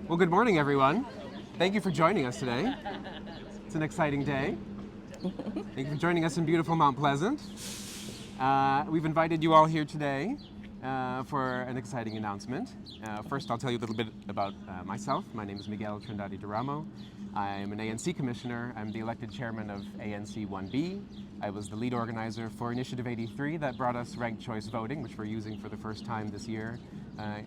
Well, good morning, everyone. Thank you for joining us today. It's an exciting day. Thank you for joining us in beautiful Mount Pleasant. We've invited you all here today for an exciting announcement. First, I'll tell you a little bit about myself. My name is Miguel Trindade Deramo. I'm an ANC commissioner. I'm the elected chairman of ANC 1B. I was the lead organizer for Initiative 83 that brought us ranked choice voting, which we're using for the first time this year.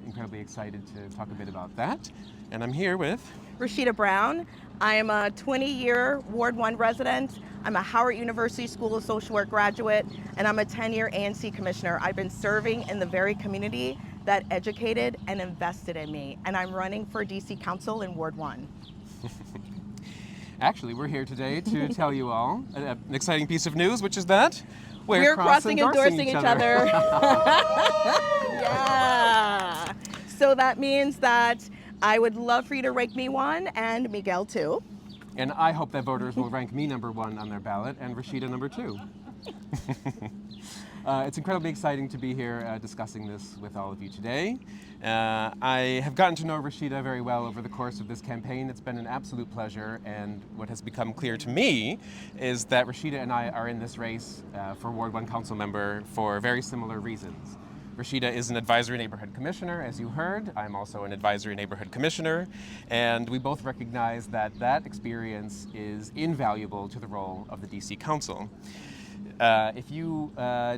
Incredibly excited to talk a bit about that. And I'm here with Rashida Brown. I am a 20-year Ward 1 resident. I'm a Howard University School of Social Work graduate, and I'm a 10-year ANC commissioner. I've been serving in the very community that educated and invested in me, and I'm running for DC Council in Ward 1. Actually, we're here today to tell you all an exciting piece of news, which is that We're crossing endorsing each other. Yeah. So that means that I would love for you to rank me 1 and Miguel 2. And I hope that voters will rank me number 1 on their ballot and Rashida number 2. It's incredibly exciting to be here discussing this with all of you today. I have gotten to know Rashida very well over the course of this campaign. It's been an absolute pleasure, and what has become clear to me is that Rashida and I are in this race for Ward 1 council member for very similar reasons. Rashida is an advisory neighborhood commissioner, as you heard. I'm also an advisory neighborhood commissioner, and we both recognize that that experience is invaluable to the role of the DC Council. If you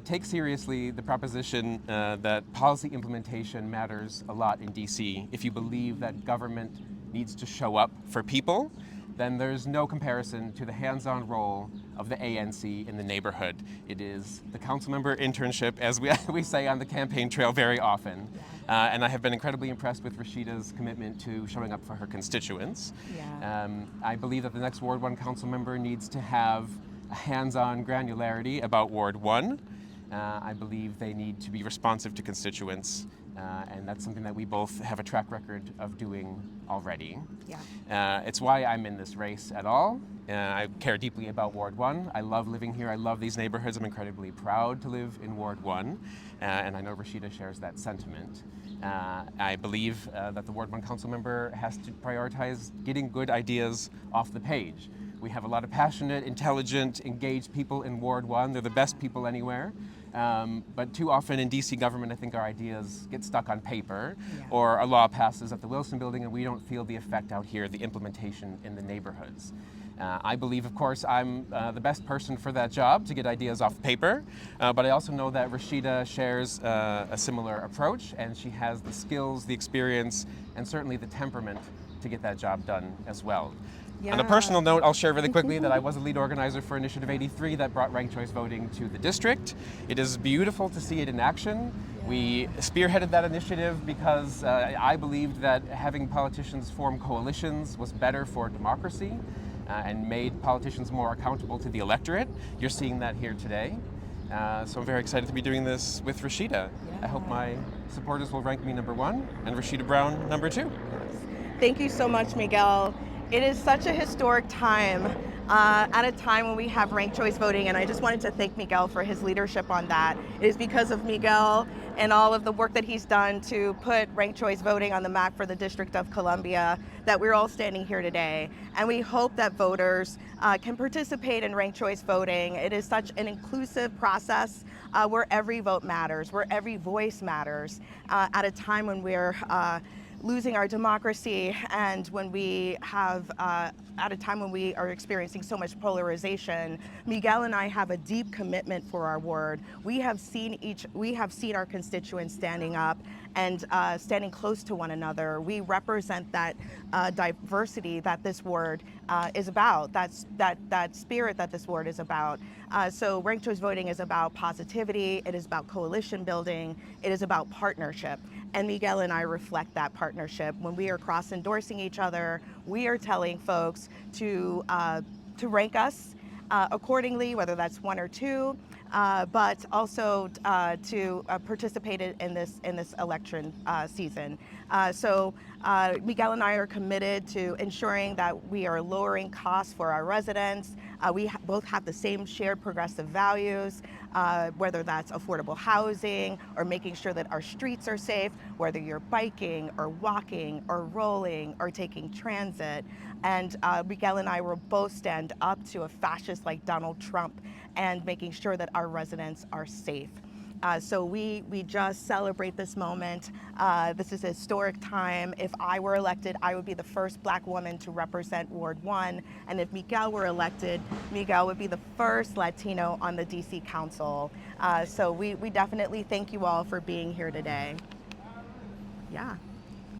take seriously the proposition that policy implementation matters a lot in DC, if you believe that government needs to show up for people, then there's no comparison to the hands-on role of the ANC in the neighborhood. It is the council member internship, as we say on the campaign trail very often. And I have been incredibly impressed with Rashida's commitment to showing up for her constituents. Yeah. I believe that the next Ward 1 council member needs to have a hands-on granularity about Ward 1. I believe they need to be responsive to constituents, and that's something that we both have a track record of doing already. Yeah. It's why I'm in this race at all. I care deeply about Ward 1. I love living here. I love these neighborhoods. I'm incredibly proud to live in Ward 1, and I know Rashida shares that sentiment. I believe that the Ward 1 council member has to prioritize getting good ideas off the page. We have a lot of passionate, intelligent, engaged people in Ward 1. They're the best people anywhere. But too often in DC government, I think our ideas get stuck on paper, or a law passes at the Wilson Building and we don't feel the effect out here, the implementation in the neighborhoods. I believe, of course, I'm the best person for that job, to get ideas off paper, but I also know that Rashida shares a similar approach, and she has the skills, the experience, and certainly the temperament to get that job done as well. Yeah. On a personal note, I'll share really quickly that I was a lead organizer for Initiative 83 that brought ranked choice voting to the district. It is beautiful to see it in action. We spearheaded that initiative because I believed that having politicians form coalitions was better for democracy and made politicians more accountable to the electorate. You're seeing that here today. So I'm very excited to be doing this with Rashida. Yeah. I hope my supporters will rank me number 1 and Rashida Brown number 2. Thank you so much, Miguel. It is such a historic time, at a time when we have ranked choice voting, and I just wanted to thank Miguel for his leadership on that. It is because of Miguel and all of the work that he's done to put ranked choice voting on the map for the District of Columbia that we're all standing here today. And we hope that voters can participate in ranked choice voting. It is such an inclusive process where every vote matters, where every voice matters, at a time when we're losing our democracy, and when we have, at a time when we are experiencing so much polarization. Miguel and I have a deep commitment for our ward. We have seen our constituents standing up and standing close to one another. We represent that diversity that this ward is about, that spirit that this ward is about. So ranked choice voting is about positivity, it is about coalition building, it is about partnership. And Miguel and I reflect that partnership. When we are cross-endorsing each other, we are telling folks to rank us accordingly, whether that's 1 or 2, but also to participate in this election season. Miguel and I are committed to ensuring that we are lowering costs for our residents. Both have the same shared progressive values, whether that's affordable housing or making sure that our streets are safe, whether you're biking or walking or rolling or taking transit. And Miguel and I will both stand up to a fascist like Donald Trump and making sure that our residents are safe. So we just celebrate this moment. This is a historic time. If I were elected, I would be the first Black woman to represent Ward 1. And if Miguel were elected, Miguel would be the first Latino on the DC Council. So we definitely thank you all for being here today. Yeah.